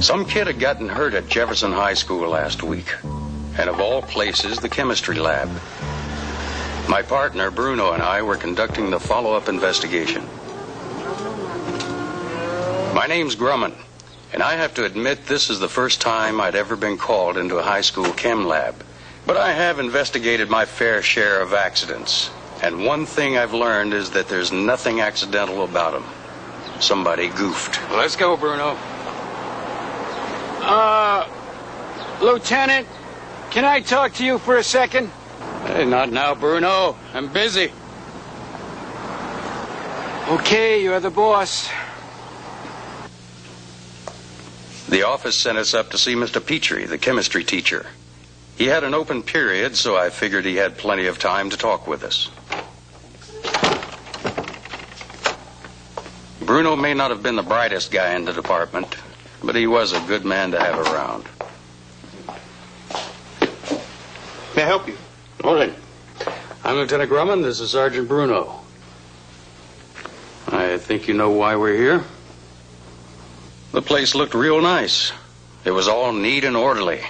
Some kid had gotten hurt at Jefferson High School last week, and of all places, the chemistry lab. My partner, Bruno, and I were conducting the follow-up investigation. My name's Grumman, and I have to admit this is the first time I'd ever been called into a high school chem lab. But I have investigated my fair share of accidents, and one thing I've learned is that there's nothing accidental about them. Somebody goofed. Let's go, Bruno. Lieutenant, can I talk to you for a second? Hey, not now, Bruno. I'm busy. Okay, you're the boss. The office sent us up to see Mr. Petrie, the chemistry teacher. He had an open period, so I figured he had plenty of time to talk with us. Bruno may not have been the brightest guy in the department, but he was a good man to have around. May I help you? Morning. I'm Lieutenant Grumman. This is Sergeant Bruno. I think you know why we're here. The place looked real nice. It was all neat and orderly.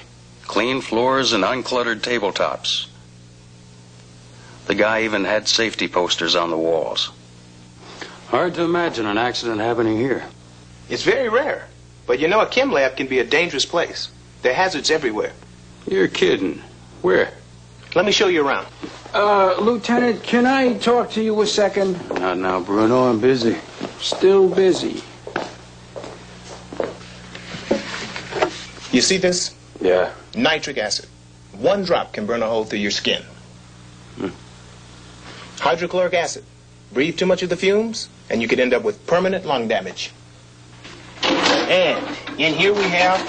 Clean floors and uncluttered tabletops. The guy even had safety posters on the walls. Hard to imagine an accident happening here. It's very rare. But you know, a chem lab can be a dangerous place. There are hazards everywhere. You're kidding. Where? Let me show you around. Lieutenant, can I talk to you a second? Not now, Bruno. I'm busy. Still busy. You see this? Yeah. Nitric acid. 1 drop can burn a hole through your skin. Hydrochloric acid. Breathe too much of the fumes, and you could end up with permanent lung damage. And in here we have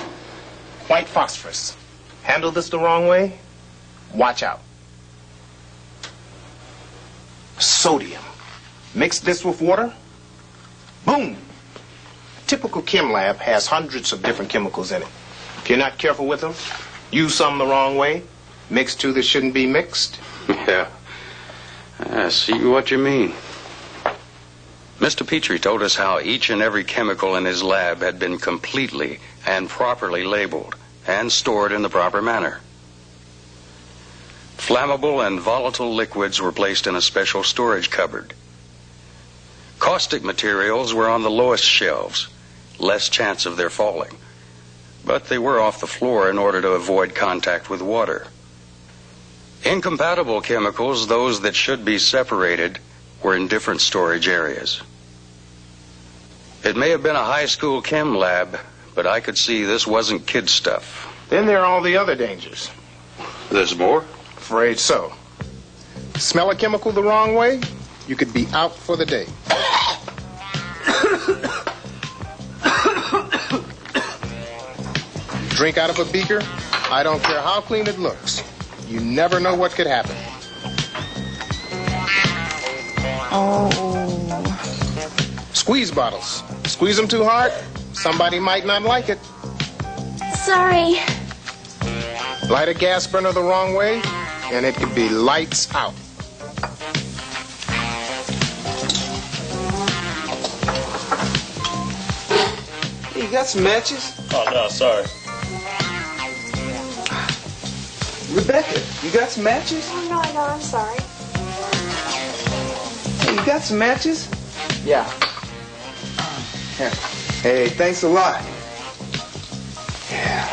white phosphorus. Handle this the wrong way, watch out. Sodium. Mix this with water, boom. Typical chem lab has hundreds of different chemicals in it. If you're not careful with them, use some the wrong way, mix two that shouldn't be mixed. Yeah. I see what you mean. Mr. Petrie told us how each and every chemical in his lab had been completely and properly labeled and stored in the proper manner. Flammable and volatile liquids were placed in a special storage cupboard. Caustic materials were on the lowest shelves, less chance of their falling, but they were off the floor in order to avoid contact with water. Incompatible chemicals, those that should be separated, were in different storage areas. It may have been a high school chem lab, but I could see this wasn't kid stuff. Then there are all the other dangers. There's more? Afraid so. Smell a chemical the wrong way, you could be out for the day. Drink out of a beaker, I don't care how clean it looks. You never know what could happen. Oh. Squeeze bottles. Squeeze them too hard, somebody might not like it. Sorry. Light a gas burner the wrong way, and it could be lights out. Hey, you got some matches? Oh, no, sorry. Rebecca, you got some matches? Oh, no, I'm sorry. Hey, you got some matches? Yeah. Here. Hey, thanks a lot. Yeah.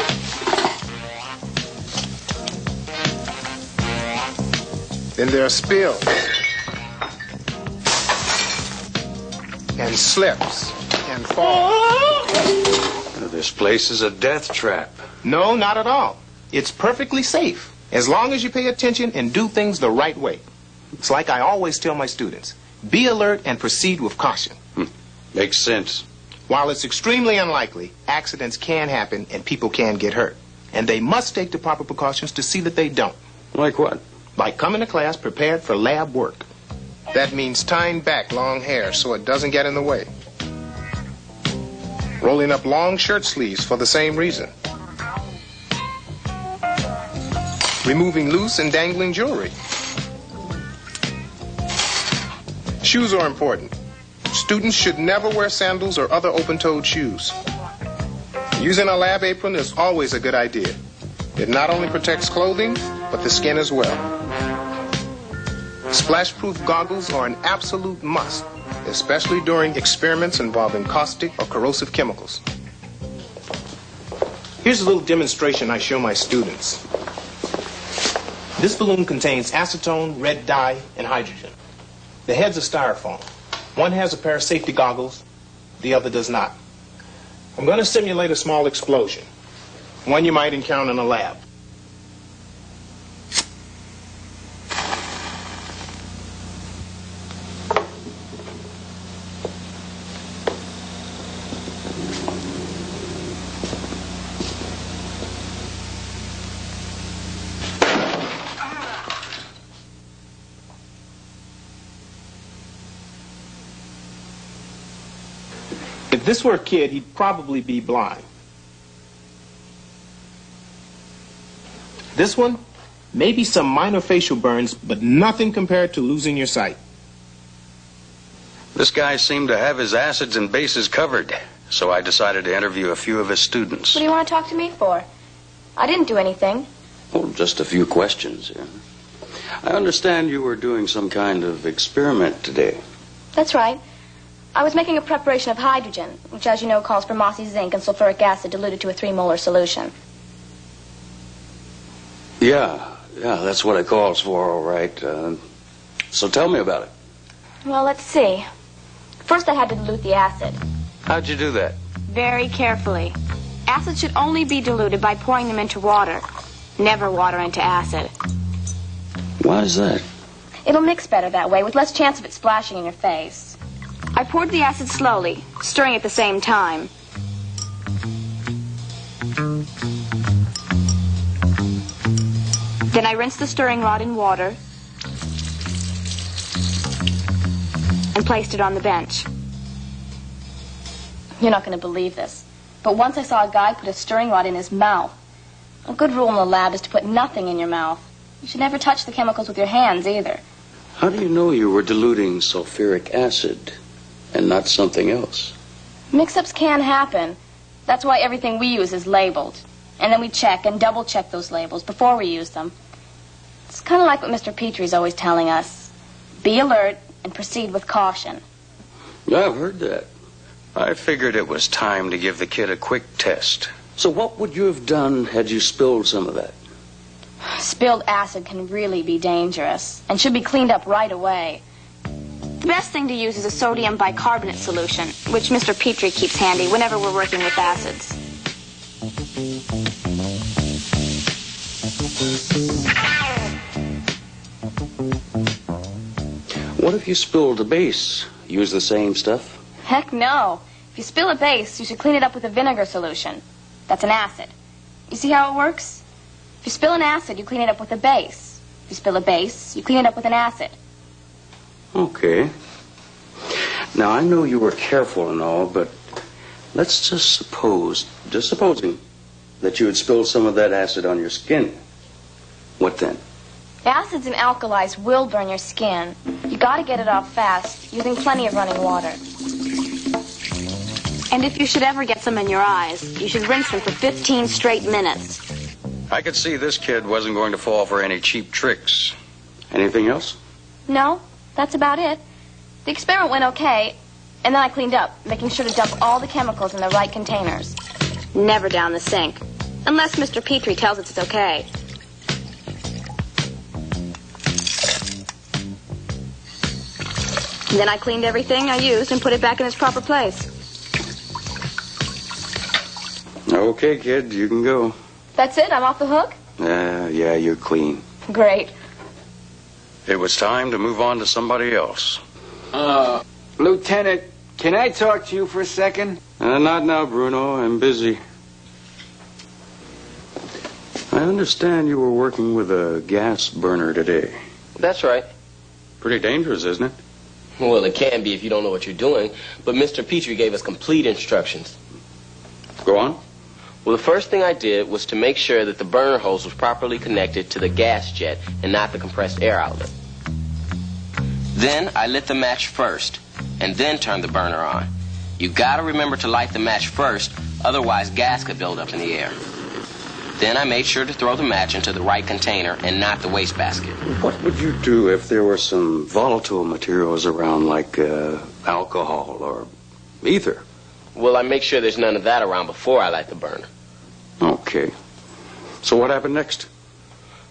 Then there are spills. And slips. And falls. This place is a death trap. No, not at all. It's perfectly safe, as long as you pay attention and do things the right way. It's like I always tell my students, be alert and proceed with caution. Makes sense. While it's extremely unlikely, accidents can happen and people can get hurt. And they must take the proper precautions to see that they don't. Like what? Like coming to class prepared for lab work. That means tying back long hair so it doesn't get in the way. Rolling up long shirt sleeves for the same reason. Removing loose and dangling jewelry. Shoes are important. Students should never wear sandals or other open-toed shoes. Using a lab apron is always a good idea. It not only protects clothing, but the skin as well. Splash-proof goggles are an absolute must, especially during experiments involving caustic or corrosive chemicals. Here's a little demonstration I show my students. This balloon contains acetone, red dye, and hydrogen. The heads are styrofoam. One has a pair of safety goggles, the other does not. I'm going to simulate a small explosion, one you might encounter in a lab. If this were a kid, he'd probably be blind. This one, maybe some minor facial burns, but nothing compared to losing your sight. This guy seemed to have his acids and bases covered, so I decided to interview a few of his students. What do you want to talk to me for? I didn't do anything. Well, just a few questions. Yeah. I understand you were doing some kind of experiment today. That's right. I was making a preparation of hydrogen, which, as you know, calls for mossy zinc and sulfuric acid diluted to a 3-molar solution. Yeah, that's what it calls for, all right. So tell me about it. Well, let's see. First, I had to dilute the acid. How'd you do that? Very carefully. Acid should only be diluted by pouring them into water. Never water into acid. Why is that? It'll mix better that way, with less chance of it splashing in your face. I poured the acid slowly, stirring at the same time. Then I rinsed the stirring rod in water and placed it on the bench. You're not going to believe this, but once I saw a guy put a stirring rod in his mouth. A good rule in the lab is to put nothing in your mouth. You should never touch the chemicals with your hands either. How do you know you were diluting sulfuric acid and not something else? Mix-ups can happen. That's why everything we use is labeled. And then we check and double-check those labels before we use them. It's kind of like what Mr. Petrie's always telling us. Be alert and proceed with caution. Yeah, I've heard that. I figured it was time to give the kid a quick test. So what would you have done had you spilled some of that? Spilled acid can really be dangerous and should be cleaned up right away. The best thing to use is a sodium bicarbonate solution, which Mr. Petrie keeps handy whenever we're working with acids. What if you spilled a base? Use the same stuff? Heck no. If you spill a base, you should clean it up with a vinegar solution. That's an acid. You see how it works? If you spill an acid, you clean it up with a base. If you spill a base, you clean it up with an acid. Okay. Now, I know you were careful and all, but let's just supposing that you had spilled some of that acid on your skin. What then? Acids and alkalis will burn your skin. You gotta get it off fast, using plenty of running water. And if you should ever get some in your eyes, you should rinse them for 15 straight minutes. I could see this kid wasn't going to fall for any cheap tricks. Anything else? No, that's about it. The experiment went okay, and then I cleaned up, making sure to dump all the chemicals in the right containers. Never down the sink, unless Mr. Petrie tells us it's okay. Then I cleaned everything I used and put it back in its proper place. Okay, kid, you can go. That's it? I'm off the hook? Yeah, you're clean. Great. It was time to move on to somebody else. Lieutenant, can I talk to you for a second? Not now, Bruno. I'm busy. I understand you were working with a gas burner today. That's right. Pretty dangerous, isn't it? Well, it can be if you don't know what you're doing, but Mr. Petrie gave us complete instructions. Go on. Well, the first thing I did was to make sure that the burner hose was properly connected to the gas jet and not the compressed air outlet. Then I lit the match first, and then turned the burner on. You gotta remember to light the match first, Otherwise, gas could build up in the air. Then I made sure to throw the match into the right container and not the wastebasket. What would you do if there were some volatile materials around, like alcohol or ether? Well, I make sure there's none of that around before I light the burner. Okay. So what happened next?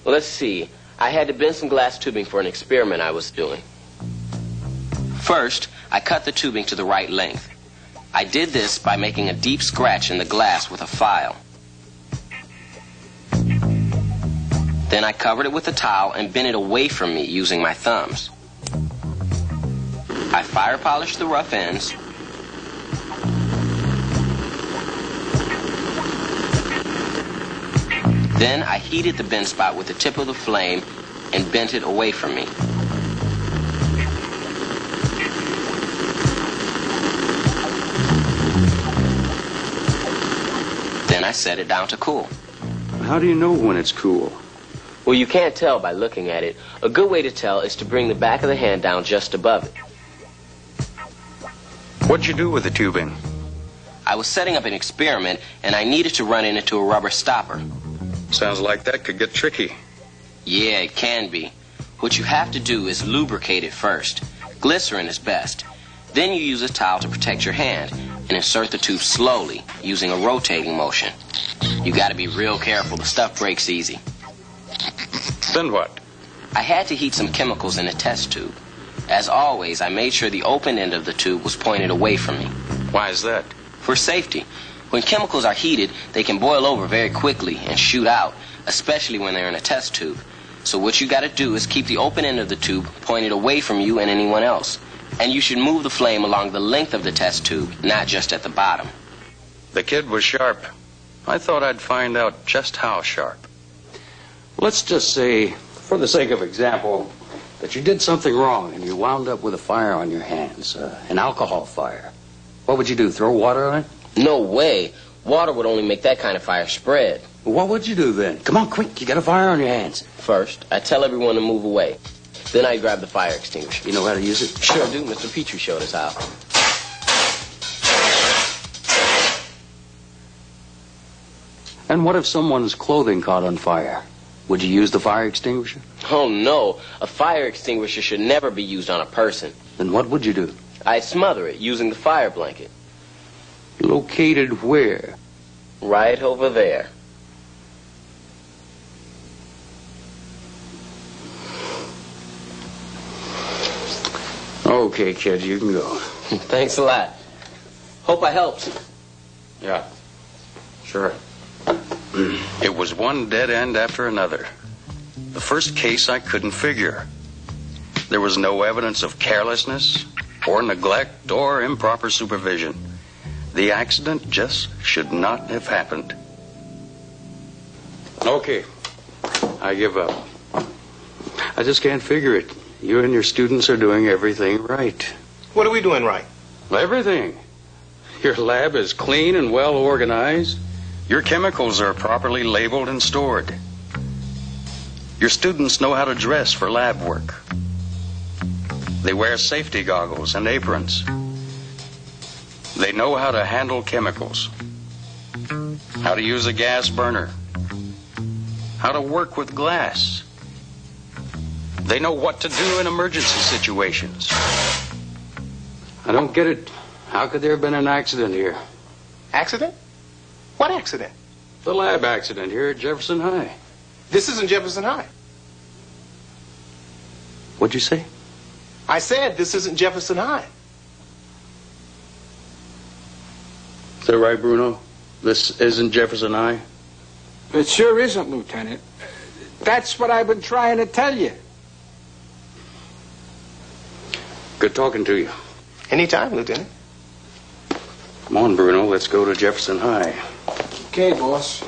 Well, let's see. I had to bend some glass tubing for an experiment I was doing. First, I cut the tubing to the right length. I did this by making a deep scratch in the glass with a file. Then I covered it with a towel and bent it away from me using my thumbs. I fire polished the rough ends. Then I heated the bend spot with the tip of the flame and bent it away from me. Then I set it down to cool. How do you know when it's cool? Well, you can't tell by looking at it. A good way to tell is to bring the back of the hand down just above it. What'd you do with the tubing? I was setting up an experiment, and I needed to run it into a rubber stopper. Sounds like that could get tricky. Yeah, it can be. What you have to do is lubricate it first. Glycerin is best. Then you use a towel to protect your hand and insert the tube slowly using a rotating motion. You gotta be real careful. The stuff breaks easy. Then what? I had to heat some chemicals in a test tube. As always, I made sure the open end of the tube was pointed away from me. Why is that? For safety. When chemicals are heated, they can boil over very quickly and shoot out, especially when they're in a test tube. So what you gotta do is keep the open end of the tube pointed away from you and anyone else. And you should move the flame along the length of the test tube, not just at the bottom. The kid was sharp. I thought I'd find out just how sharp. Let's just say, for the sake of example, that you did something wrong and you wound up with a fire on your hands, an alcohol fire. What would you do, throw water on it? No way. Water would only make that kind of fire spread. Well, what would you do then? Come on, quick, you got a fire on your hands. First, I tell everyone to move away. Then I grab the fire extinguisher. You know how to use it? Sure do. Mr. Petrie showed us how. And what if someone's clothing caught on fire? Would you use the fire extinguisher? Oh, no. A fire extinguisher should never be used on a person. Then what would you do? I'd smother it using the fire blanket. Located where? Right over there. Okay, kid, you can go. Thanks a lot. Hope I helped. Yeah, sure. It was one dead end after another. The first case I couldn't figure. There was no evidence of carelessness or neglect or improper supervision. The accident just should not have happened. Okay, I give up. I just can't figure it. You and your students are doing everything right. What are we doing right? Everything. Your lab is clean and well organized. Your chemicals are properly labeled and stored. Your students know how to dress for lab work. They wear safety goggles and aprons. They know how to handle chemicals, how to use a gas burner, how to work with glass. They know what to do in emergency situations. I don't get it. How could there have been an accident here? Accident? What accident? The lab accident here at Jefferson High. This isn't Jefferson High. What'd you say? I said this isn't Jefferson High. Is that right, Bruno? This isn't Jefferson High? It sure isn't, Lieutenant. That's what I've been trying to tell you. Good talking to you. Anytime, Lieutenant. Come on, Bruno. Let's go to Jefferson High. Okay, boss.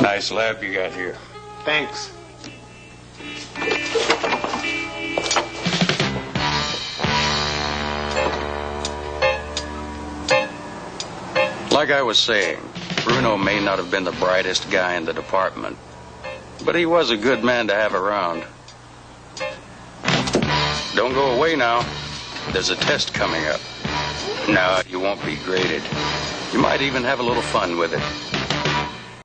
Nice lab you got here. Thanks. Like I was saying, Bruno may not have been the brightest guy in the department, but he was a good man to have around. Don't go away now. there's a test coming up. No, you won't be graded. You might even have a little fun with it.